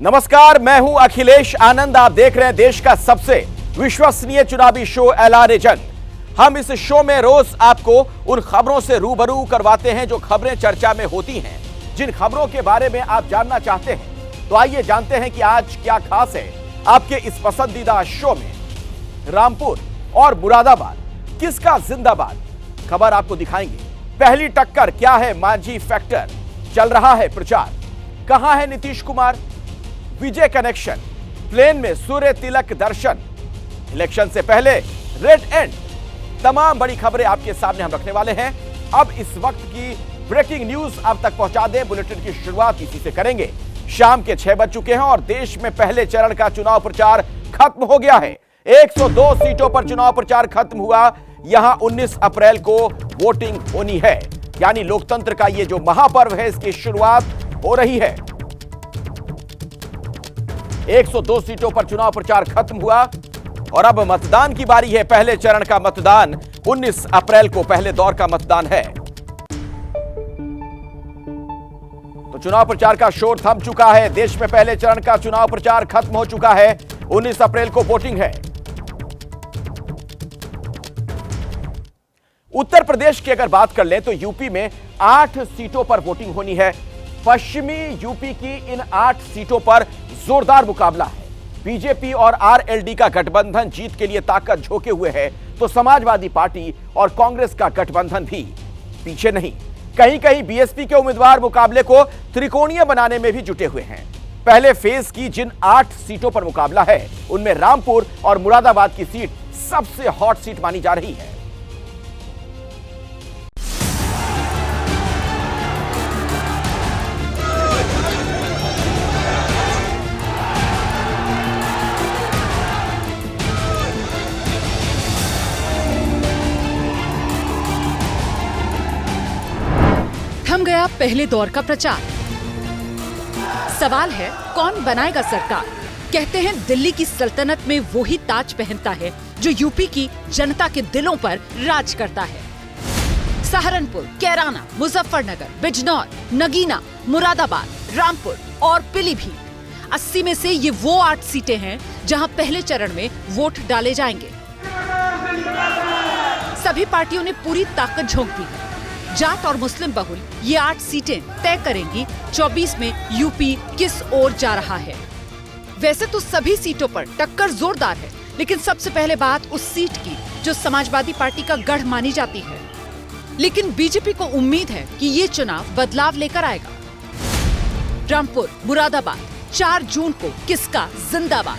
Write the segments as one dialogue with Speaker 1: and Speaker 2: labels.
Speaker 1: नमस्कार, मैं हूं अखिलेश आनंद। आप देख रहे हैं देश का सबसे विश्वसनीय चुनावी शो एलान जंग। हम इस शो में रोज आपको उन खबरों से रूबरू करवाते हैं जो खबरें चर्चा में होती हैं। जिन खबरों के बारे में आप जानना चाहते हैं, तो आइए जानते हैं कि आज क्या खास है आपके इस पसंदीदा शो में। रामपुर और मुरादाबाद, किसका जिंदाबाद, खबर आपको दिखाएंगे। पहली टक्कर क्या है, मांझी फैक्टर, चल रहा है प्रचार, कहां है नीतीश कुमार, विजय कनेक्शन, प्लेन में सूर्य तिलक दर्शन, इलेक्शन से पहले रेड एंड, तमाम बड़ी खबरें आपके सामने हम रखने वाले हैं। अब इस वक्त की ब्रेकिंग न्यूज आप तक पहुंचा दें। बुलेटिन की शुरुआत इसी से करेंगे। शाम के 6 बज चुके हैं और देश में पहले चरण का चुनाव प्रचार खत्म हो गया है। 102 सीटों पर चुनाव प्रचार खत्म हुआ। यहां 19 अप्रैल को वोटिंग होनी है, यानी लोकतंत्र का यह जो महापर्व है, इसकी शुरुआत हो रही है। 102 सीटों पर चुनाव प्रचार खत्म हुआ और अब मतदान की बारी है। पहले चरण का मतदान 19 अप्रैल को पहले दौर का मतदान है। तो चुनाव प्रचार का शोर थम चुका है। देश में पहले चरण का चुनाव प्रचार खत्म हो चुका है। 19 अप्रैल को वोटिंग है। उत्तर प्रदेश की अगर बात कर लें तो यूपी में 8 सीटों पर वोटिंग होनी है। पश्चिमी यूपी की इन 8 सीटों पर जोरदार मुकाबला है। बीजेपी और आरएलडी का गठबंधन जीत के लिए ताकत झोंके हुए है, तो समाजवादी पार्टी और कांग्रेस का गठबंधन भी पीछे नहीं। कहीं कहीं बीएसपी के उम्मीदवार मुकाबले को त्रिकोणीय बनाने में भी जुटे हुए हैं। पहले फेज की जिन 8 सीटों पर मुकाबला है, उनमें रामपुर और मुरादाबाद की सीट सबसे हॉट सीट मानी जा रही है।
Speaker 2: थम गया पहले दौर का प्रचार। सवाल है, कौन बनाएगा सरकार? कहते हैं दिल्ली की सल्तनत में वो ही ताज पहनता है जो यूपी की जनता के दिलों पर राज करता है। सहारनपुर, कैराना, मुजफ्फरनगर, बिजनौर, नगीना, मुरादाबाद, रामपुर और पीलीभीत, 80 में से ये वो 8 सीटें हैं जहां पहले चरण में वोट डाले जाएंगे। सभी पार्टियों ने पूरी ताकत झोंक दी है। जाट और मुस्लिम बहुल ये 8 सीटें तय करेंगी 24 में यूपी किस ओर जा रहा है। वैसे तो सभी सीटों पर टक्कर जोरदार है, लेकिन सबसे पहले बात उस सीट की जो समाजवादी पार्टी का गढ़ मानी जाती है। लेकिन बीजेपी को उम्मीद है कि ये चुनाव बदलाव लेकर आएगा। रामपुर, मुरादाबाद, 4 जून को किसका जिंदाबाद?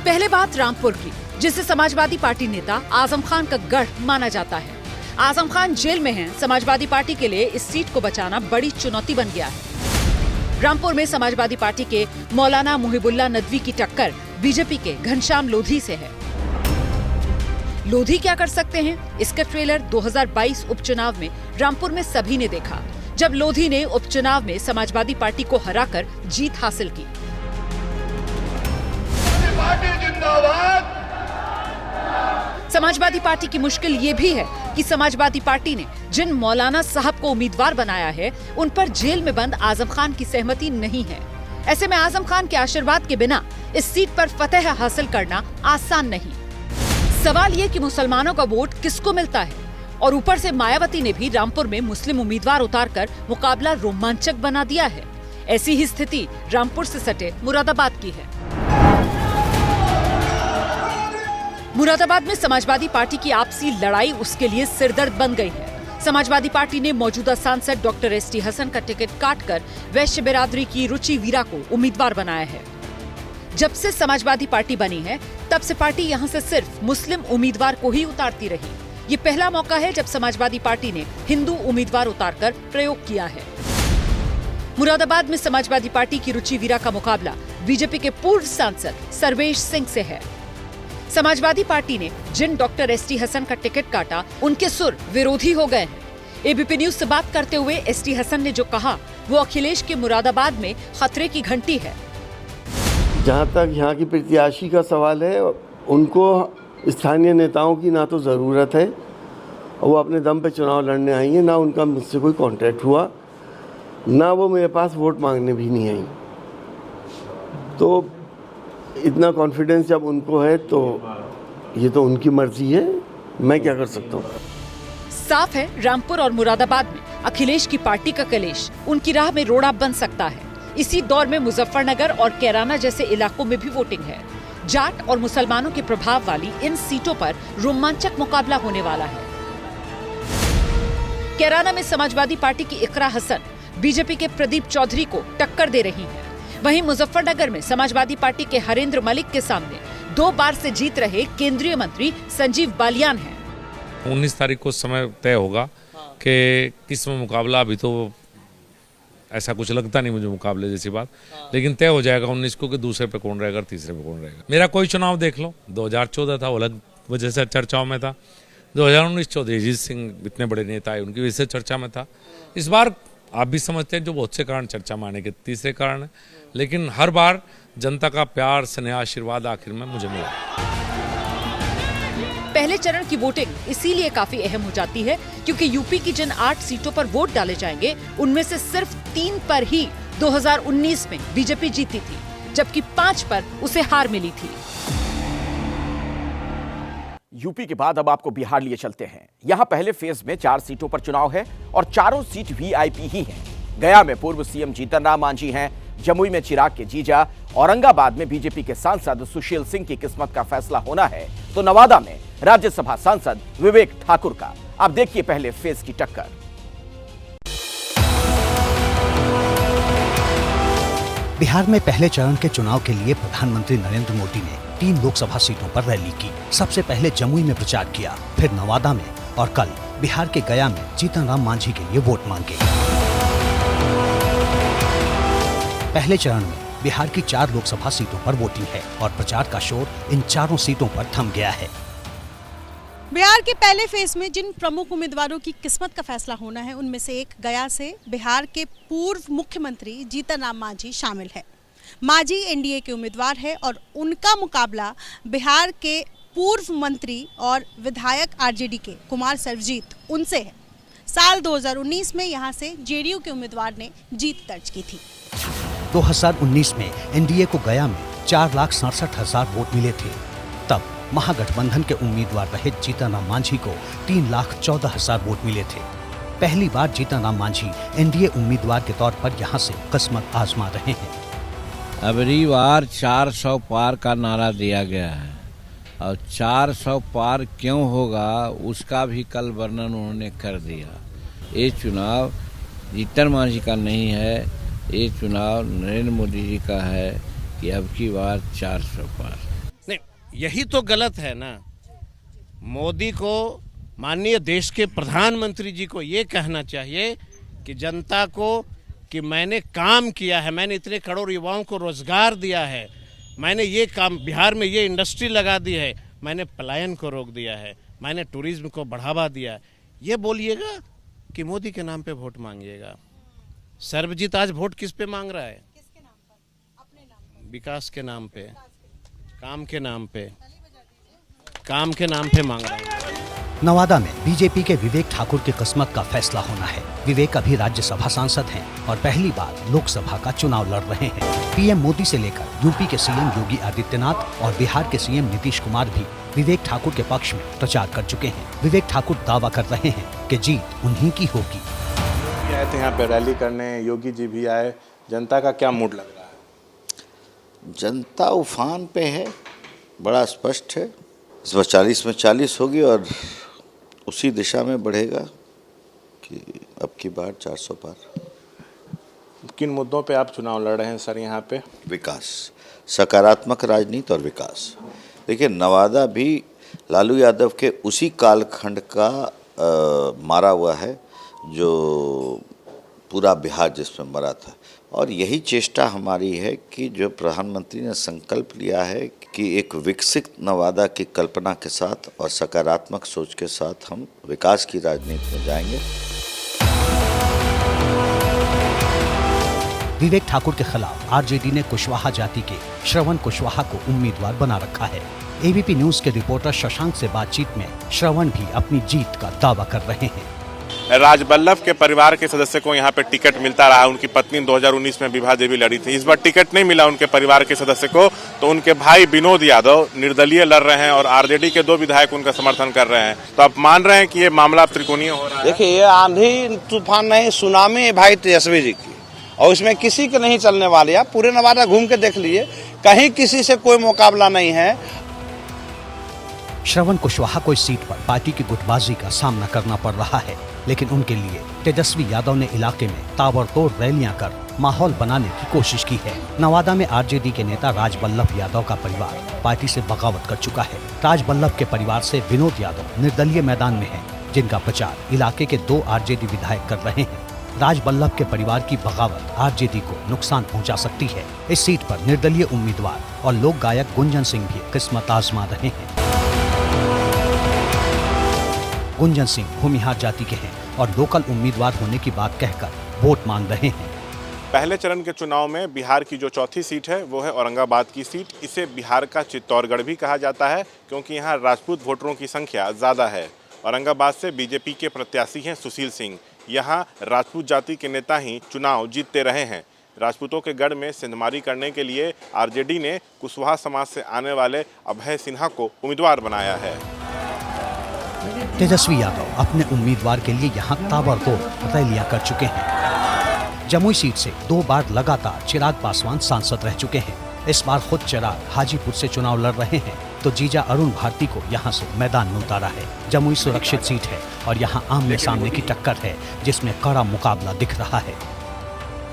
Speaker 2: पहले बात रामपुर की, जिसे समाजवादी पार्टी नेता आजम खान का गढ़ माना जाता है। आजम खान जेल में हैं। समाजवादी पार्टी के लिए इस सीट को बचाना बड़ी चुनौती बन गया है। रामपुर में समाजवादी पार्टी के मौलाना मुहिबुल्लाह नदवी की टक्कर बीजेपी के घनश्याम लोधी से है। लोधी क्या कर सकते हैं, इसका ट्रेलर 2022 उपचुनाव में रामपुर में सभी ने देखा, जब लोधी ने उपचुनाव में समाजवादी पार्टी को हराकर जीत हासिल की। समाजवादी पार्टी की मुश्किल ये भी है कि समाजवादी पार्टी ने जिन मौलाना साहब को उम्मीदवार बनाया है, उन पर जेल में बंद आजम खान की सहमति नहीं है। ऐसे में आजम खान के आशीर्वाद के बिना इस सीट पर फतह हासिल करना आसान नहीं। सवाल ये कि मुसलमानों का वोट किसको मिलता है, और ऊपर से मायावती ने भी रामपुर में मुस्लिम उम्मीदवार उतारकर मुकाबला रोमांचक बना दिया है। ऐसी ही स्थिति रामपुर से सटे मुरादाबाद की है। मुरादाबाद में समाजवादी पार्टी की आपसी लड़ाई उसके लिए सिरदर्द बन गई है। समाजवादी पार्टी ने मौजूदा सांसद डॉक्टर एसटी हसन का टिकट काटकर वैश्य बिरादरी की रुचि वीरा को उम्मीदवार बनाया है। जब से समाजवादी पार्टी बनी है, तब से पार्टी यहां से सिर्फ मुस्लिम उम्मीदवार को ही उतारती रही। ये पहला मौका है जब समाजवादी पार्टी ने हिंदू उम्मीदवार उतारकर प्रयोग किया है। मुरादाबाद में समाजवादी पार्टी की रुचि वीरा का मुकाबला बीजेपी के पूर्व सांसद सर्वेश सिंह से है। समाजवादी पार्टी ने जिन डॉक्टर एसटी हसन का टिकट काटा, उनके सुर विरोधी हो गए हैं। एबीपी न्यूज से बात करते हुए एसटी हसन ने जो कहा, वो अखिलेश के मुरादाबाद में खतरे की घंटी है।
Speaker 3: जहां तक यहाँ की प्रत्याशी का सवाल है, उनको स्थानीय नेताओं की ना तो ज़रूरत है, वो अपने दम पे चुनाव लड़ने आई हैं, ना उनका मुझसे कोई कांटेक्ट हुआ, ना वो मेरे पास वोट मांगने भी नहीं आई। तो इतना कॉन्फिडेंस जब उनको है तो ये तो उनकी मर्जी है, मैं क्या कर सकता हूँ।
Speaker 2: साफ है, रामपुर और मुरादाबाद में अखिलेश की पार्टी का कलेश उनकी राह में रोड़ा बन सकता है। इसी दौर में मुजफ्फरनगर और कैराना जैसे इलाकों में भी वोटिंग है। जाट और मुसलमानों के प्रभाव वाली इन सीटों पर रोमांचक मुकाबला होने वाला है। कैराना में समाजवादी पार्टी की इकरा हसन बीजेपी के प्रदीप चौधरी को टक्कर दे रही हैं। वहीं मुजफ्फरनगर में समाजवादी पार्टी के हरेंद्र मलिक के सामने 2 बार से जीत रहे केंद्रीय मंत्री संजीव बालियान हैं।
Speaker 4: 19 तारीख को समय तय होगा कि किसमें मुकाबला। अभी तो ऐसा कुछ लगता नहीं मुझे मुकाबले जैसी बात, लेकिन तय हो जाएगा 19 को कि दूसरे पे कौन रहेगा, तीसरे पे कौन रहेगा। मेरा कोई चुनाव देख लो, 2014 था, वो अलग वजह से चर्चाओं में था। 2019 चौधरी अजीत सिंह इतने बड़े नेता है, उनकी वजह से चर्चा में था। इस बार आप भी समझते हैं जो बहुत से कारण चर्चा में आने के तीसरे कारण है, लेकिन हर बार जनता का प्यार, स्नेह, आशीर्वाद आखिर में मुझे मिला।
Speaker 2: पहले चरण की वोटिंग इसीलिए काफी अहम हो जाती है क्योंकि यूपी की जिन 8 सीटों पर वोट डाले जाएंगे उनमें से सिर्फ 3 पर ही 2019 में बीजेपी जीती थी, जबकि 5 पर उसे हार मिली थी।
Speaker 1: यूपी के बाद अब आपको बिहार लिए चलते हैं। यहां पहले फेज में 4 सीटों पर चुनाव है और चारों सीट वीआईपी ही हैं। गया में पूर्व सीएम जीतन राम मांझी हैं, जमुई में चिराग के जीजा, औरंगाबाद में बीजेपी के सांसद सुशील सिंह की किस्मत का फैसला होना है, तो नवादा में राज्यसभा सांसद विवेक ठाकुर का। अब देखिए पहले फेज की टक्कर।
Speaker 5: बिहार में पहले चरण के चुनाव के लिए प्रधानमंत्री नरेंद्र मोदी ने 3 लोकसभा सीटों पर रैली की। सबसे पहले जमुई में प्रचार किया, फिर नवादा में और कल बिहार के गया में जीतन राम मांझी के लिए वोट मांगे। पहले चरण में बिहार की 4 लोकसभा सीटों पर वोटिंग है और प्रचार का शोर इन चारों सीटों पर थम गया है।
Speaker 6: बिहार के पहले फेज में जिन प्रमुख उम्मीदवारों की किस्मत का फैसला होना है उनमें से एक गया से बिहार के पूर्व मुख्यमंत्री जीतन राम मांझी शामिल है। मांझी एनडीए के उम्मीदवार है और उनका मुकाबला बिहार के पूर्व मंत्री और विधायक आरजेडी के कुमार सर्वजीत उनसे है। साल 2019 में यहां से जेडीयू के उम्मीदवार ने जीत दर्ज की थी।
Speaker 5: 2019 में एनडीए को गया में 4,67,000 वोट मिले थे। तब महागठबंधन के उम्मीदवार रहे जीतन राम मांझी को 3,14,000 वोट मिले थे। पहली बार जीतन राम मांझी एनडीए उम्मीदवार के तौर पर यहां से किस्मत आजमा रहे हैं।
Speaker 7: अबरी बार 400 पार का नारा दिया गया है और 400 पार क्यों होगा उसका भी कल वर्णन उन्होंने कर दिया। ये चुनाव जीतन मांझी का नहीं है, ये चुनाव नरेंद्र मोदी जी का है कि अब की बार 400 पार।
Speaker 8: नहीं, यही तो गलत है ना। मोदी को, माननीय देश के प्रधानमंत्री जी को ये कहना चाहिए कि जनता को कि मैंने काम किया है, मैंने इतने करोड़ युवाओं को रोजगार दिया है, मैंने ये काम बिहार में ये इंडस्ट्री लगा दी है, मैंने पलायन को रोक दिया है, मैंने टूरिज्म को बढ़ावा दिया। ये बोलिएगा कि मोदी के नाम पे वोट मांगिएगा। सर्वजीत आज वोट किस पे मांग रहा है? किसके नाम पर? अपने नाम पर। विकास के नाम पे, काम के नाम पे, काम के नाम पे मांग रहा है।
Speaker 5: नवादा में बीजेपी के विवेक ठाकुर की किस्मत का फैसला होना है। विवेक अभी राज्यसभा सांसद हैं और पहली बार लोकसभा का चुनाव लड़ रहे हैं। पीएम मोदी से लेकर यूपी के सीएम योगी आदित्यनाथ और बिहार के सीएम नीतीश कुमार भी विवेक ठाकुर के पक्ष में प्रचार कर चुके हैं। विवेक ठाकुर दावा कर रहे हैं कि जीत उन्हीं की होगी।
Speaker 9: आए थे यहाँ पे रैली करने, योगी जी भी आए। जनता का क्या मूड लग रहा है?
Speaker 10: जनता उफान पे है, बड़ा स्पष्ट है। इस बार 40 में 40 होगी और उसी दिशा में बढ़ेगा कि अब की बार 400 पार।
Speaker 9: किन मुद्दों पे आप चुनाव लड़ रहे हैं सर यहाँ पे?
Speaker 10: विकास, सकारात्मक राजनीति और विकास। देखिए, नवादा भी लालू यादव के उसी कालखंड का मारा हुआ है जो पूरा बिहार जिसमें मरा था, और यही चेष्टा हमारी है कि जो प्रधानमंत्री ने संकल्प लिया है कि एक विकसित नवादा की कल्पना के साथ और सकारात्मक सोच के साथ हम विकास की राजनीति में जाएंगे।
Speaker 5: विवेक ठाकुर के खिलाफ आरजेडी ने कुशवाहा जाति के श्रवण कुशवाहा को उम्मीदवार बना रखा है। एबीपी न्यूज के रिपोर्टर शशांक से बातचीत में श्रवण भी अपनी जीत का दावा कर रहे हैं।
Speaker 9: राजबल्लभ के परिवार के सदस्य को यहाँ पे टिकट मिलता रहा। उनकी पत्नी 2019 में विभा देवी लड़ी थी, इस बार टिकट नहीं मिला उनके परिवार के सदस्य को, तो उनके भाई विनोद यादव निर्दलीय लड़ रहे हैं और आरजेडी के 2 विधायक उनका समर्थन कर रहे हैं। तो आप मान रहे हैं कि ये मामला त्रिकोणीय हो रहा है?
Speaker 11: देखिए, ये आंधी तूफान नहीं, सुनामी है भाई तेजस्वी जी की, और इसमें किसी के नहीं चलने वाले। आप पूरे नवादा घूम के देख लीजिए, कहीं किसी से कोई मुकाबला नहीं है।
Speaker 5: श्रवण कुशवाहा को इस सीट पर पार्टी की गुटबाजी का सामना करना पड़ रहा है, लेकिन उनके लिए तेजस्वी यादव ने इलाके में ताबड़तोड़ रैलियां कर माहौल बनाने की कोशिश की है। नवादा में आरजेडी के नेता राजबल्लभ यादव का परिवार पार्टी से बगावत कर चुका है। राजबल्लभ के परिवार से विनोद यादव निर्दलीय मैदान में हैं, जिनका प्रचार इलाके के 2 आरजेडी विधायक कर रहे हैं। राजबल्लभ के परिवार की बगावत आरजेडी को नुकसान पहुंचा सकती है। इस सीट पर निर्दलीय उम्मीदवार और लोक गायक गुंजन सिंह भी किस्मत आजमा रहे हैं। गुंजन सिंह भूमिहार जाति के हैं और लोकल उम्मीदवार होने की बात कहकर वोट मांग रहे हैं।
Speaker 9: पहले चरण के चुनाव में बिहार की जो चौथी सीट है वो है औरंगाबाद की सीट। इसे बिहार का चित्तौड़गढ़ भी कहा जाता है, क्योंकि यहाँ राजपूत वोटरों की संख्या ज़्यादा है। औरंगाबाद से बीजेपी के प्रत्याशी हैं सुशील सिंह। यहाँ राजपूत जाति के नेता ही चुनाव जीतते रहे हैं। राजपूतों के गढ़ में सिंधमारी करने के लिए आरजेडी ने कुशवाहा समाज से आने वाले अभय सिन्हा को उम्मीदवार बनाया है।
Speaker 5: तेजस्वी यादव अपने उम्मीदवार के लिए यहाँ ताबड़तोड़ रैलियां कर चुके हैं। जमुई सीट से 2 बार लगातार चिराग पासवान सांसद रह चुके हैं। इस बार खुद चिराग हाजीपुर से चुनाव लड़ रहे हैं, तो जीजा अरुण भारती को यहाँ से मैदान में उतारा है। जमुई सुरक्षित सीट है और यहाँ आमने सामने की टक्कर है, जिसमें कड़ा मुकाबला दिख रहा है।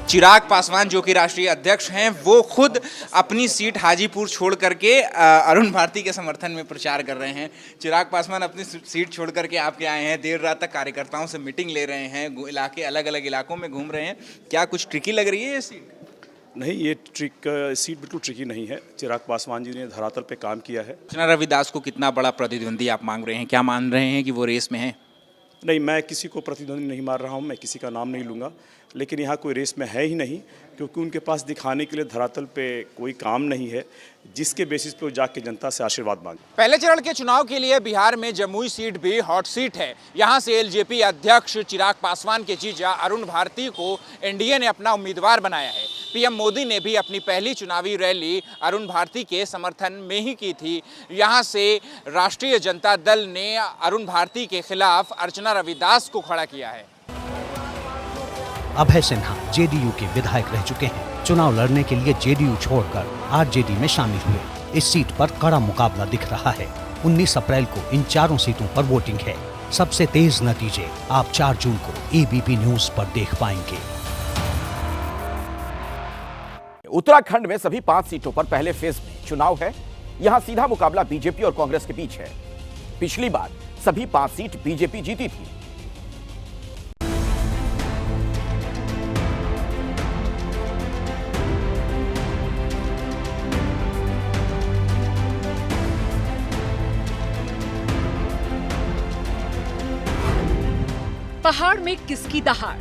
Speaker 12: चिराग पासवान जो कि राष्ट्रीय अध्यक्ष हैं, वो खुद अपनी सीट हाजीपुर छोड़ करके अरुण भारती के समर्थन में प्रचार कर रहे हैं। चिराग पासवान अपनी सीट छोड़ करके आपके आए हैं, देर रात तक कार्यकर्ताओं से मीटिंग ले रहे हैं, इलाके अलग अलग इलाकों में घूम रहे हैं। क्या कुछ ट्रिकी लग रही है ये सीट?
Speaker 13: नहीं, ये सीट बिल्कुल ट्रिकी नहीं है। चिराग पासवान जी ने धरातल पे काम किया है।
Speaker 12: अर्चना रविदास को कितना बड़ा प्रतिद्वंदी आप मांग रहे हैं? क्या मान रहे हैं कि वो रेस में है?
Speaker 13: नहीं, मैं किसी को प्रतिद्वंदी नहीं मार रहा हूँ, मैं किसी का नाम नहीं लूँगा, लेकिन यहाँ कोई रेस में है ही नहीं, क्योंकि उनके पास दिखाने के लिए धरातल पे कोई काम नहीं है जिसके बेसिस पे वो जाके जनता से आशीर्वाद मांगे।
Speaker 12: पहले चरण के चुनाव के लिए बिहार में जमुई सीट भी हॉट सीट है। यहाँ से एलजेपी अध्यक्ष चिराग पासवान के जीजा अरुण भारती को एनडीए ने अपना उम्मीदवार बनाया है। पीएम मोदी ने भी अपनी पहली चुनावी रैली अरुण भारती के समर्थन में ही की थी। यहाँ से राष्ट्रीय जनता दल ने अरुण भारती के खिलाफ अर्चना रविदास को खड़ा किया है।
Speaker 5: अभय सिन्हा जेडीयू के विधायक रह चुके हैं। चुनाव लड़ने के लिए जेडीयू छोड़कर आरजेडी में शामिल हुए। इस सीट पर कड़ा मुकाबला दिख रहा है। 19 अप्रैल को इन 4 सीटों पर वोटिंग है। सबसे तेज नतीजे आप 4 जून को एबीपी न्यूज पर देख पाएंगे।
Speaker 1: उत्तराखंड में सभी 5 सीटों पर पहले फेज में चुनाव है। यहां सीधा मुकाबला बीजेपी और कांग्रेस के बीच है। पिछली बार सभी 5 सीट बीजेपी जीती थी।
Speaker 2: पहाड़ में किसकी दहाड़?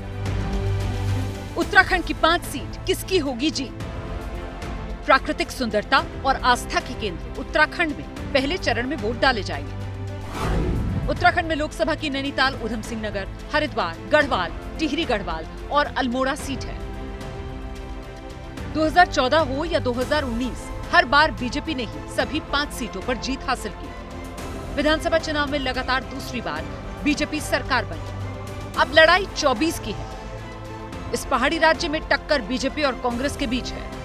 Speaker 2: उत्तराखंड की 5 सीट किसकी होगी जीत? प्राकृतिक सुंदरता और आस्था के केंद्र उत्तराखंड में पहले चरण में वोट डाले जाएंगे। उत्तराखंड में लोकसभा की नैनीताल, उधम सिंह नगर, हरिद्वार, गढ़वाल, टिहरी गढ़वाल और अल्मोड़ा सीट है। 2014 हो या 2019, हर बार बीजेपी ने ही सभी 5 सीटों पर जीत हासिल की। विधानसभा चुनाव में लगातार दूसरी बार बीजेपी सरकार बनी। अब लड़ाई 24 की है। इस पहाड़ी राज्य में टक्कर बीजेपी और कांग्रेस के बीच है।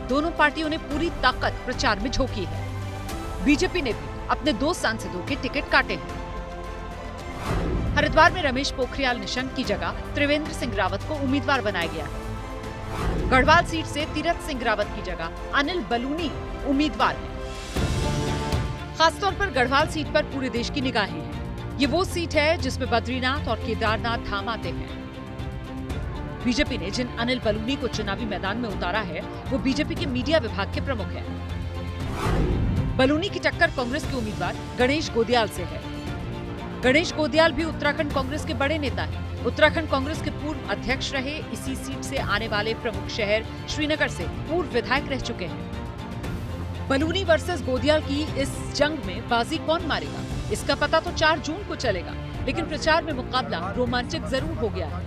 Speaker 2: दोनों पार्टियों ने पूरी ताकत प्रचार में झोंकी है। बीजेपी ने भी अपने 2 सांसदों के टिकट काटे हैं। हरिद्वार में रमेश पोखरियाल निशंक की जगह त्रिवेंद्र सिंह रावत को उम्मीदवार बनाया गया है। गढ़वाल सीट से तीरथ सिंह रावत की जगह अनिल बलूनी उम्मीदवार हैं। खासतौर पर गढ़वाल सीट पर पूरे देश की निगाहें हैं। ये वो सीट है जिसमें बद्रीनाथ और केदारनाथ धाम आते हैं। बीजेपी ने जिन अनिल बलूनी को चुनावी मैदान में उतारा है, वो बीजेपी के मीडिया विभाग के प्रमुख हैं। बलूनी की टक्कर कांग्रेस के उम्मीदवार गणेश गोदियाल से है। गणेश गोदियाल भी उत्तराखंड कांग्रेस के बड़े नेता हैं। उत्तराखंड कांग्रेस के पूर्व अध्यक्ष रहे। इसी सीट से आने वाले प्रमुख शहर श्रीनगर से पूर्व विधायक रह चुके हैं। बलूनी वर्सेस गोदियाल की इस जंग में बाजी कौन मारेगा, इसका पता तो 4 जून को चलेगा। लेकिन प्रचार में मुकाबला रोमांचक जरूर हो गया है।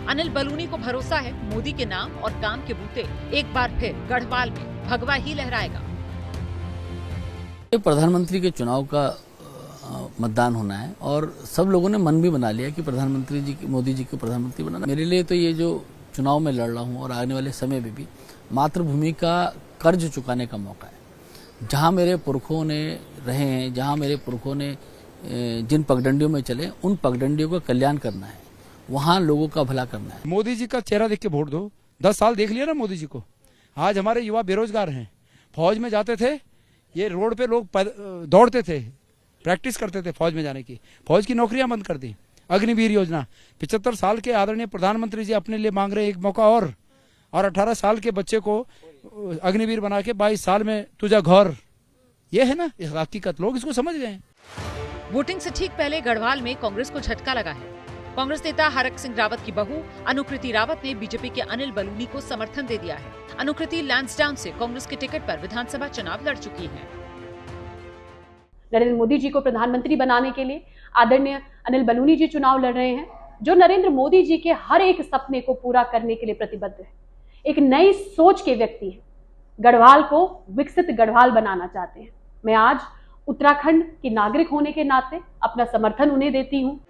Speaker 2: अनिल बलूनी को भरोसा है मोदी के नाम और काम के बूते एक बार फिर गढ़वाल में भगवा ही लहराएगा।
Speaker 14: प्रधानमंत्री के चुनाव का मतदान होना है और सब लोगों ने मन भी बना लिया कि प्रधानमंत्री जी मोदी जी को प्रधानमंत्री बनाना। मेरे लिए तो ये जो चुनाव में लड़ रहा हूँ और आने वाले समय में भी मातृभूमि का कर्ज चुकाने का मौका है। जहाँ मेरे पुरखों ने रहे हैं, जहाँ मेरे पुरखों ने जिन पगडंडियों में चले, उन पगडंडियों का कल्याण करना है, वहाँ लोगों का भला करना है।
Speaker 15: मोदी जी का चेहरा देख के वोट दो। 10 साल देख लिया ना मोदी जी को। आज हमारे युवा बेरोजगार हैं, फौज में जाते थे, ये रोड पे लोग दौड़ते थे, प्रैक्टिस करते थे फौज में जाने की। फौज की नौकरियां बंद कर दी। अग्निवीर योजना 75 साल के आदरणीय प्रधानमंत्री जी अपने लिए मांग रहे एक मौका और 18 साल के बच्चे को अग्निवीर बना के 22 साल में तुझा घर। ये है ना इस हकीकत, लोग इसको समझ गए हैं।
Speaker 2: वोटिंग से ठीक पहले गढ़वाल में कांग्रेस को झटका लगा है। कांग्रेस नेता हरक सिंह रावत की बहू अनुकृति रावत ने बीजेपी के अनिल बलूनी को समर्थन दे दिया है। अनुकृति लैंसडाउन से कांग्रेस के टिकट पर विधानसभा चुनाव लड़ चुकी हैं।
Speaker 16: नरेंद्र मोदी जी को प्रधानमंत्री बनाने के लिए आदरणीय अनिल बलूनी जी चुनाव लड़ रहे हैं, जो नरेंद्र मोदी जी के हर एक सपने को पूरा करने के लिए प्रतिबद्ध है। एक नई सोच के व्यक्ति हैं, गढ़वाल को विकसित गढ़वाल बनाना चाहते हैं। मैं आज उत्तराखंड की नागरिक होने के नाते अपना समर्थन उन्हें देती हूँ।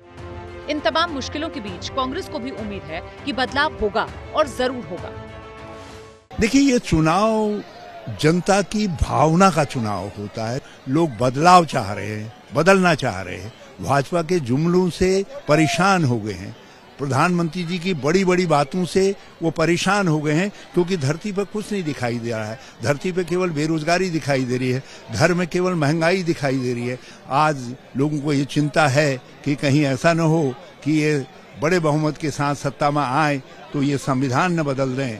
Speaker 2: इन तमाम मुश्किलों के बीच कांग्रेस को भी उम्मीद है कि बदलाव होगा और जरूर होगा।
Speaker 17: देखिए, ये चुनाव जनता की भावना का चुनाव होता है। लोग बदलाव चाह रहे हैं, बदलना चाह रहे हैं। भाजपा के जुमलों से परेशान हो गए हैं, प्रधानमंत्री जी की बड़ी बड़ी बातों से वो परेशान हो गए हैं, क्योंकि धरती पर कुछ नहीं दिखाई दे रहा है। धरती पर केवल बेरोजगारी दिखाई दे रही है, घर में केवल महंगाई दिखाई दे रही है। आज लोगों को ये चिंता है कि कहीं ऐसा न हो कि ये बड़े बहुमत के साथ सत्ता में आए तो ये संविधान न बदल दें।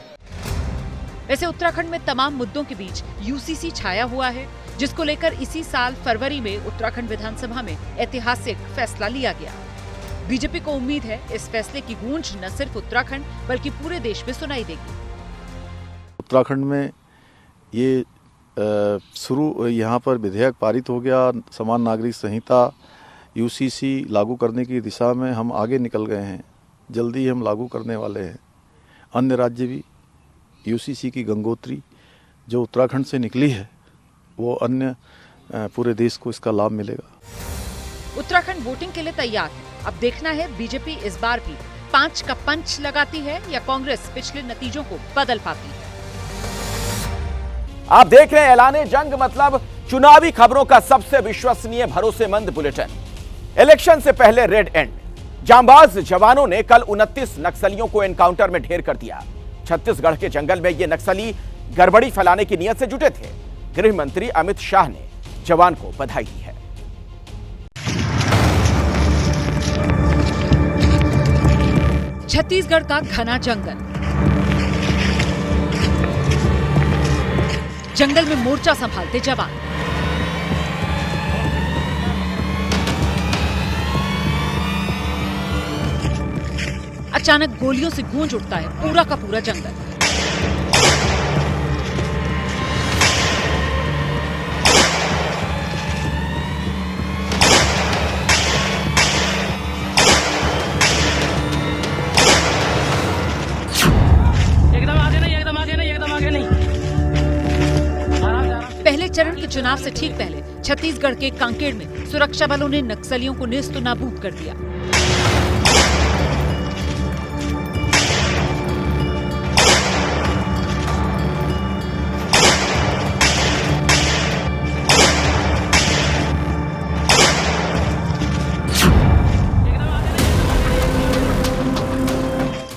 Speaker 2: वैसे उत्तराखंड में तमाम मुद्दों के बीच यूसीसी छाया हुआ है, जिसको लेकर इसी साल फरवरी में उत्तराखंड विधानसभा में ऐतिहासिक फैसला लिया गया। बीजेपी को उम्मीद है इस फैसले की गूंज न सिर्फ उत्तराखंड बल्कि पूरे देश में सुनाई देगी।
Speaker 18: उत्तराखंड में ये यहाँ पर विधेयक पारित हो गया। समान नागरिक संहिता यूसीसी लागू करने की दिशा में हम आगे निकल गए हैं। जल्दी ही हम लागू करने वाले हैं। अन्य राज्य भी यूसीसी की गंगोत्री जो उत्तराखंड से निकली है, वो अन्य पूरे देश को इसका लाभ मिलेगा।
Speaker 2: उत्तराखंड वोटिंग के लिए तैयार है। अब देखना है बीजेपी इस बार भी 5 का पंच लगाती है या कांग्रेस पिछले नतीजों को बदल पाती है।
Speaker 1: आप देख रहे हैं ऐलाने जंग, मतलब चुनावी खबरों का सबसे विश्वसनीय भरोसेमंद बुलेटिन। इलेक्शन से पहले रेड एंड। जांबाज जवानों ने कल 29 नक्सलियों को एनकाउंटर में ढेर कर दिया। छत्तीसगढ़ के जंगल में ये नक्सली गड़बड़ी फैलाने की नीयत से जुटे थे। गृह मंत्री अमित शाह ने जवान को बधाई दी है।
Speaker 2: छत्तीसगढ़ का घना जंगल, जंगल में मोर्चा संभालते जवान। अचानक गोलियों से गूंज उठता है पूरा का पूरा जंगल। पहले चरण के चुनाव से ठीक पहले छत्तीसगढ़ के कांकेर में सुरक्षा बलों ने नक्सलियों को नेस्तनाबूद कर दिया।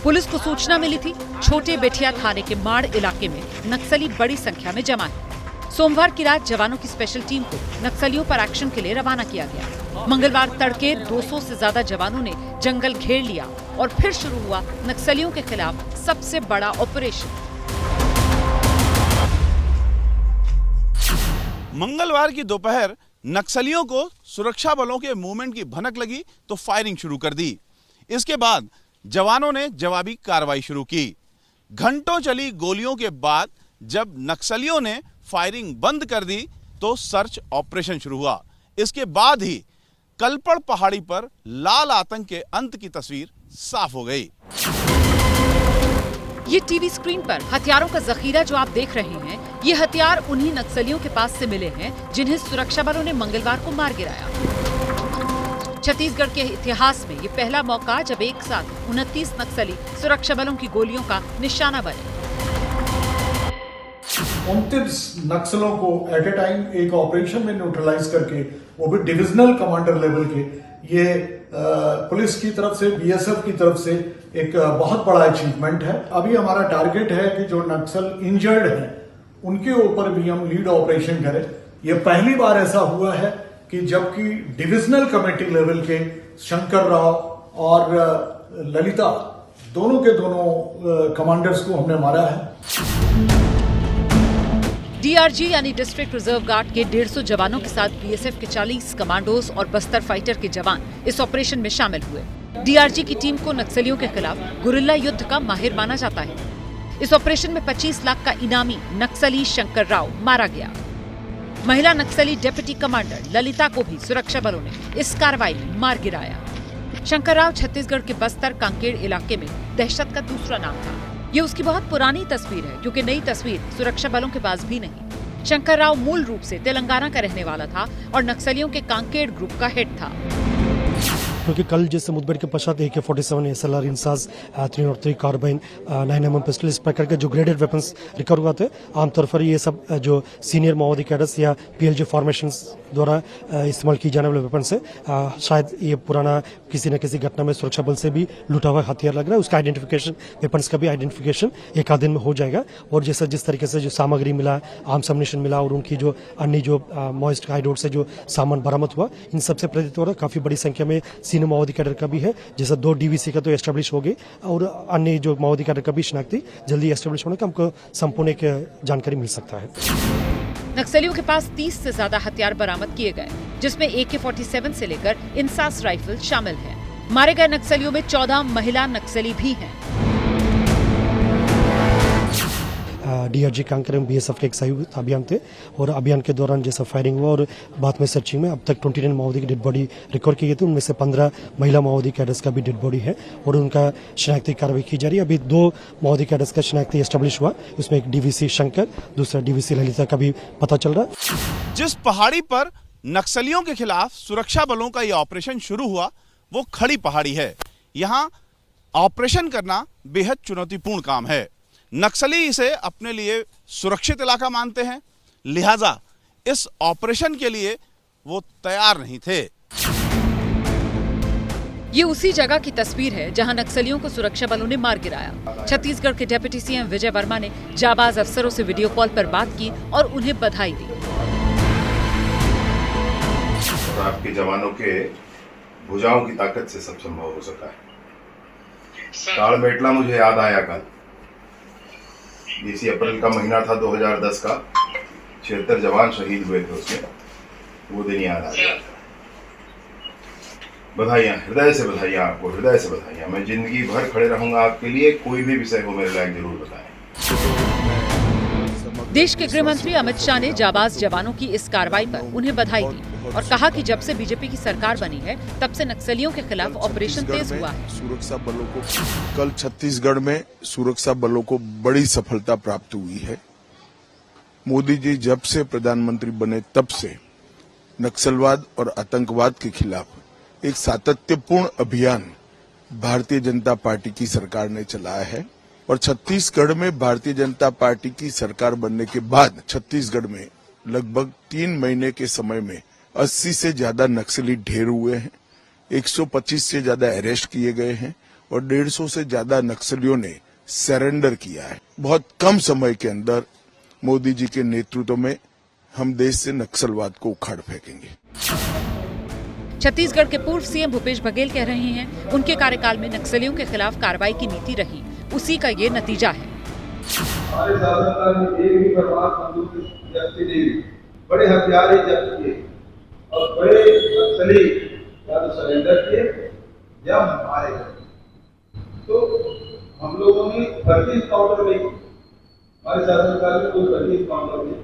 Speaker 2: पुलिस को सूचना मिली थी छोटे बेठिया थाने के माड़ इलाके में नक्सली बड़ी संख्या में जमा है। सोमवार की रात जवानों की स्पेशल टीम को नक्सलियों पर एक्शन के लिए रवाना किया गया। मंगलवार तड़के 200 से ज्यादा जवानों ने जंगल घेर लिया और फिर शुरू हुआ नक्सलियों के खिलाफ सबसे बड़ा ऑपरेशन।
Speaker 19: मंगलवार की दोपहर नक्सलियों को सुरक्षा बलों के मूवमेंट की भनक लगी तो फायरिंग शुरू कर दी। इसके बाद जवानों ने जवाबी कार्रवाई शुरू की। घंटों चली गोलियों के बाद जब नक्सलियों ने फायरिंग बंद कर दी तो सर्च ऑपरेशन शुरू हुआ। इसके बाद ही कलपड़ पहाड़ी पर लाल आतंक के अंत की तस्वीर साफ हो गई।
Speaker 2: ये टीवी स्क्रीन पर हथियारों का जखीरा जो आप देख रहे हैं, ये हथियार उन्हीं नक्सलियों के पास से मिले हैं जिन्हें सुरक्षा बलों ने मंगलवार को मार गिराया। छत्तीसगढ़ के इतिहास में ये पहला मौका जब एक साथ 29 नक्सली सुरक्षा बलों की गोलियों का निशाना बने।
Speaker 20: 29 नक्सलों को एट ए टाइम एक ऑपरेशन में न्यूट्रलाइज करके, वो भी डिविजनल कमांडर लेवल के, ये पुलिस की तरफ से, बीएसएफ की तरफ से एक बहुत बड़ा अचीवमेंट है। अभी हमारा टारगेट है कि जो नक्सल इंजर्ड हैं उनके ऊपर भी हम लीड ऑपरेशन करें। ये पहली बार ऐसा हुआ है कि जबकि डिविजनल कमेटी लेवल के शंकर राव और ललिता दोनों के दोनों कमांडर्स को हमने मारा है।
Speaker 2: डीआरजी यानी डिस्ट्रिक्ट रिजर्व गार्ड के 150 जवानों के साथ बीएसएफ के 40 कमांडोज और बस्तर फाइटर के जवान इस ऑपरेशन में शामिल हुए। डीआरजी की टीम को नक्सलियों के खिलाफ गुरिल्ला युद्ध का माहिर माना जाता है। इस ऑपरेशन में 25 लाख का इनामी नक्सली शंकर राव मारा गया। महिला नक्सली डिप्टी कमांडर ललिता को भी सुरक्षा बलों ने इस कार्रवाई में मार गिराया। शंकर राव छत्तीसगढ़ के बस्तर कांकेड़ इलाके में दहशत का दूसरा नाम था। ये उसकी बहुत पुरानी तस्वीर है, क्योंकि नई तस्वीर सुरक्षा बलों के पास भी नहीं। शंकर राव मूल रूप से तेलंगाना का रहने वाला था और नक्सलियों के कांकेड़ ग्रुप का हेड था।
Speaker 21: क्योंकि कल जैसे मुठभेड़ के पश्चात AK-47 SLR INSAS 303 carbene 9mm pistol इस प्रकार के जो ग्रेडेड वेपन्स रिकवर हुआ थे, आमतौर पर ये सब जो सीनियर माओवादी कैडर्स या PLJ फॉर्मेशंस द्वारा इस्तेमाल की जाने वाले वेपन्स है। शायद ये पुराना किसी न किसी घटना में सुरक्षा बल से भी लूटा हुआ हथियार लग रहा है। उसका आइडेंटिफिकेशन, वेपन्स का भी आइडेंटिफिकेशन एक आध दिन में हो जाएगा। और जैसा जिस तरीके से जो सामग्री मिला, आर्म्स एम्युनिशन मिला और उनकी जो अन्य जो मॉइस्ट हाइड से जो सामान बरामद हुआ, इन सबसे प्रतीत हो रहा काफी बड़ी संख्या में सीनियर माओवादी कैडर का भी है। जैसा 2 DVC का तो एस्टेब्लिश हो गई और अन्य जो माओवादी कैडर का भी शनाख्ती जल्दी एस्टेब्लिश होने का हमको संपूर्ण एक जानकारी मिल सकता है।
Speaker 2: नक्सलियों के पास 30 से ज्यादा हथियार बरामद किए गए, जिसमें AK-47 से लेकर इंसास राइफल शामिल है। मारे गए नक्सलियों में 14 महिला नक्सली भी हैं।
Speaker 21: DRG कांकेर में BSF के एक संयुक्त अभियान थे और अभियान के दौरान जैसा फायरिंग हुआ और बाद में सर्चिंग में अब तक 29 माओवादी की डेड बॉडी रिकवर की गई थी। उनमें से 15 महिला माओवादी कैडर्स का भी डेड बॉडी है और उनका शनाख्ती कार्रवाई की जा रही है। अभी 2 माओवादी कैडर्स का शनाख्ती एस्टेब्लिश हुआ, उसमें एक DVC शंकर, दूसरा DVC ललिता का भी पता चल रहा है।
Speaker 19: जिस पहाड़ी पर नक्सलियों के खिलाफ सुरक्षा बलों का यह ऑपरेशन शुरू हुआ वो खड़ी पहाड़ी है। यहाँ ऑपरेशन करना बेहद चुनौतीपूर्ण काम है। नक्सली इसे अपने लिए सुरक्षित इलाका मानते हैं, लिहाजा इस ऑपरेशन के लिए वो तैयार नहीं थे।
Speaker 2: ये उसी जगह की तस्वीर है जहां नक्सलियों को सुरक्षा बलों ने मार गिराया। छत्तीसगढ़ के डिप्टी CM विजय वर्मा ने जाबाज अफसरों से वीडियो कॉल पर बात की और उन्हें बधाई दी।
Speaker 22: आपके जवानों के भुजाओं की ताकत से सब संभव हो सका है। ताड़मेटला मुझे याद आया कल 20 अप्रैल का महीना था 2010 का, 76 जवान शहीद हुए थे उसमें, वो दिन याद आ गया। बधाइयाँ, हृदय से बधाइयाँ आपको, हृदय से बधाइयाँ। मैं जिंदगी भर खड़े रहूंगा आपके लिए, कोई भी विषय हो मेरे लायक जरूर बताएं।
Speaker 2: देश के गृह मंत्री अमित शाह ने जाबाज जवानों की इस कार्रवाई पर उन्हें बधाई दी और कहा कि जब से बीजेपी की सरकार बनी है तब से नक्सलियों के खिलाफ ऑपरेशन तेज हुआ है।
Speaker 23: सुरक्षा बलों को कल छत्तीसगढ़ में सुरक्षा बलों को बड़ी सफलता प्राप्त हुई है। मोदी जी जब से प्रधानमंत्री बने तब से नक्सलवाद और आतंकवाद के खिलाफ एक सातत्यपूर्ण अभियान भारतीय जनता पार्टी की सरकार ने चलाया है और छत्तीसगढ़ में भारतीय जनता पार्टी की सरकार बनने के बाद छत्तीसगढ़ में लगभग 3 महीने के समय में 80 से ज्यादा नक्सली ढेर हुए हैं, 125 से ज्यादा अरेस्ट किए गए हैं और 150 से ज्यादा नक्सलियों ने सरेंडर किया है। बहुत कम समय के अंदर मोदी जी के नेतृत्व में हम देश से नक्सलवाद को उखाड़ फेंकेंगे।
Speaker 2: छत्तीसगढ़ के पूर्व CM भूपेश बघेल कह रहे हैं उनके कार्यकाल में नक्सलियों के खिलाफ कार्रवाई की नीति रही, उसी का ये नतीजा है।
Speaker 24: हमारे शासनकाल में एक भी बर्बाद बंदूक जब्ती नहीं, बड़े हथियार ही जब्त किए और बड़े नक्सली या तो सरेंडर किए या मारे गए। तो हम लोगों ने भर्ती काउंटर नहीं, हमारे शासनकाल में कोई भर्ती काउंटर नहीं।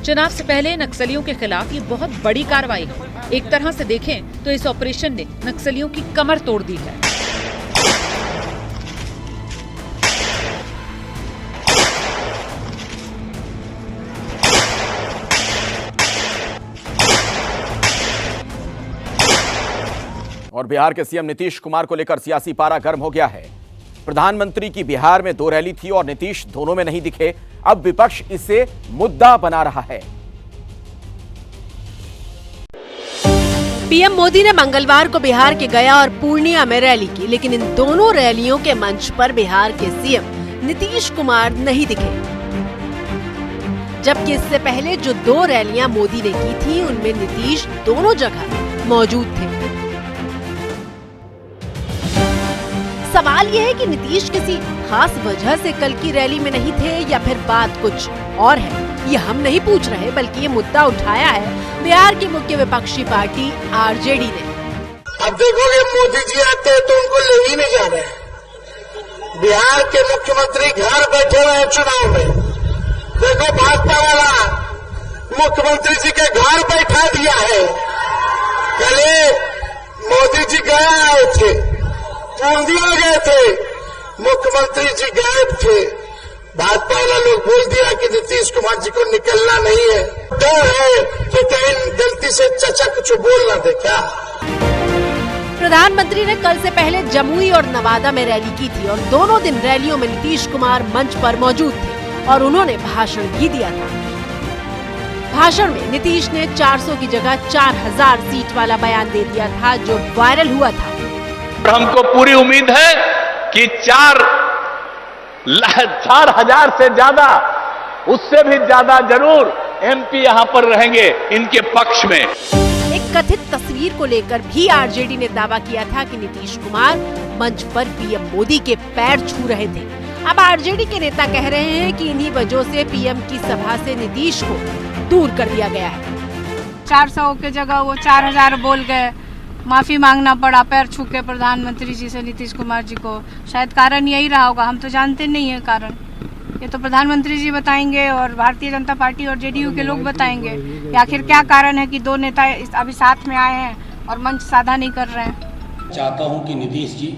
Speaker 2: चुनाव से पहले नक्सलियों के खिलाफ ये बहुत बड़ी कार्रवाई है। एक तरह से देखें तो इस ऑपरेशन ने नक्सलियों की कमर तोड़ दी है।
Speaker 1: और बिहार के सीएम नीतीश कुमार को लेकर सियासी पारा गर्म हो गया है। प्रधानमंत्री की बिहार में 2 रैली थी और नीतीश दोनों में नहीं दिखे। अब विपक्ष इसे मुद्दा बना रहा है।
Speaker 3: पीएम मोदी ने मंगलवार को बिहार के गया और पूर्णिया में रैली की, लेकिन इन दोनों रैलियों के मंच पर बिहार के सीएम नीतीश कुमार नहीं दिखे। जबकि इससे पहले जो 2 रैलियां मोदी ने की थी उनमें नीतीश दोनों जगह मौजूद थे। सवाल यह है कि नीतीश किसी खास वजह से कल की रैली में नहीं थे या फिर बात कुछ और है। ये हम नहीं पूछ रहे, बल्कि ये मुद्दा उठाया है बिहार की मुख्य विपक्षी पार्टी आरजेडी ने।
Speaker 4: अब देखोगे मोदी जी आते हैं तो उनको ले ही नहीं जा रहे हैं। बिहार के मुख्यमंत्री घर बैठे हुए हैं चुनाव में। देखो भाजपा वाला मुख्यमंत्री जी के घर बैठा दिया है। पहले मोदी जी गए आए थे, पूर्णिया गए थे, मुख्यमंत्री जी गायब थे। भाजपा वाला लोग बोल दिया कि नीतीश कुमार जी को निकलना नहीं है। डर है कि कहीं गलती से चचा कुछ बोल ना दे क्या।
Speaker 3: प्रधानमंत्री ने कल से पहले जमुई और नवादा में रैली की थी और दोनों दिन रैलियों में नीतीश कुमार मंच पर मौजूद थे और उन्होंने भाषण भी दिया था। भाषण में नीतीश ने 400 की जगह 4000 सीट वाला बयान दे दिया था, जो वायरल हुआ था।
Speaker 6: हमको पूरी उम्मीद है कि 4000 से ज्यादा, उससे भी ज्यादा जरूर एमपी यहां पर रहेंगे इनके पक्ष में।
Speaker 3: एक कथित तस्वीर को लेकर भी आरजेडी ने दावा किया था कि नीतीश कुमार मंच पर पीएम मोदी के पैर छू रहे थे। अब आरजेडी के नेता कह रहे हैं कि इन्हीं वजहों से पीएम की सभा से नीतीश को दूर कर दिया गया है।
Speaker 7: 400 के जगह वो 4000 बोल गए। माफी मांगना पड़ा पैर छू के प्रधानमंत्री जी से नीतीश कुमार जी को। शायद कारण यही रहा होगा, हम तो जानते नहीं है कारण। ये तो प्रधानमंत्री जी बताएंगे और भारतीय जनता पार्टी और जेडीयू के लोग बताएंगे कि आखिर क्या कारण है कि 2 नेता अभी साथ में आए हैं और मंच साझा नहीं कर रहे हैं।
Speaker 25: चाहता हूं कि नीतीश जी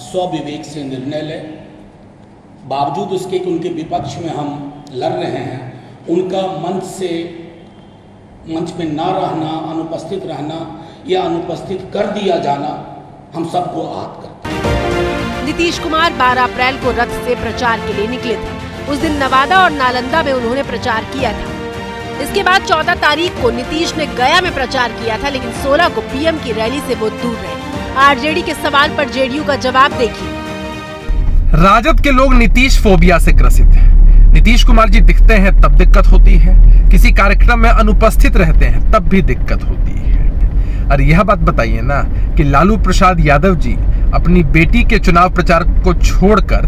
Speaker 25: स्वविवेक से निर्णय लें। बावजूद उसके कि उनके विपक्ष में हम लड़ रहे हैं, उनका मंच पे ना रहना, अनुपस्थित रहना या अनुपस्थित कर दिया जाना हम सबको आहत करता है।
Speaker 3: नीतीश कुमार 12 अप्रैल को रथ से प्रचार के लिए निकले थे। उस दिन नवादा और नालंदा में उन्होंने प्रचार किया था। इसके बाद 14 तारीख को नीतीश ने गया में प्रचार किया था, लेकिन 16 को पीएम की रैली से वो दूर रहे। आरजेडी के सवाल पर जेडीयू का जवाब देखिए।
Speaker 26: राजद के लोग नीतीश फोबिया से ग्रसित हैं। नीतीश कुमार जी दिखते हैं तब दिक्कत होती है, किसी कार्यक्रम में अनुपस्थित रहते हैं तब भी दिक्कत होती है। अरे यह बात बताइए ना कि लालू प्रसाद यादव जी अपनी बेटी के चुनाव प्रचार को छोड़कर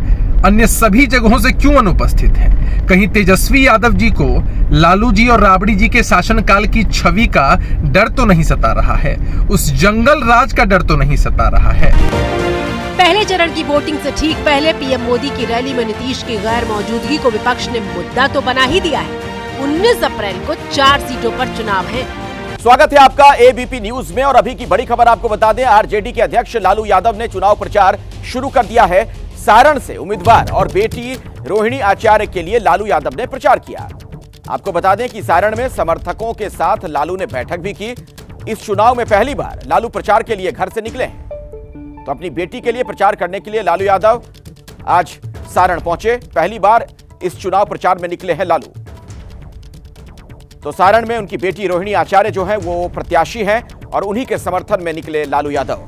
Speaker 26: अन्य सभी जगहों से क्यों अनुपस्थित हैं? कहीं तेजस्वी यादव जी को लालू जी और राबड़ी जी के शासनकाल की छवि का डर तो नहीं सता रहा है? उस जंगल राज का डर तो नहीं सता रहा है?
Speaker 3: पहले चरण की वोटिंग से ठीक पहले पीएम मोदी की रैली में नीतीश की गैर मौजूदगी को विपक्ष ने मुद्दा तो बना ही दिया है। 19 अप्रैल को 4 सीटों पर चुनाव है।
Speaker 1: स्वागत है आपका एबीपी न्यूज में और अभी की बड़ी खबर आपको बता दें, आरजेडी के अध्यक्ष लालू यादव ने चुनाव प्रचार शुरू कर दिया है। सारण से उम्मीदवार और बेटी रोहिणी आचार्य के लिए लालू यादव ने प्रचार किया। आपको बता दें कि सारण में समर्थकों के साथ लालू ने बैठक भी की। इस चुनाव में पहली बार लालू प्रचार के लिए घर से निकले हैं। तो अपनी बेटी के लिए प्रचार करने के लिए लालू यादव आज सारण पहुंचे। पहली बार इस चुनाव प्रचार में निकले हैं लालू। तो सारण में उनकी बेटी रोहिणी आचार्य जो है वो प्रत्याशी हैं और उन्हीं के समर्थन में निकले लालू यादव।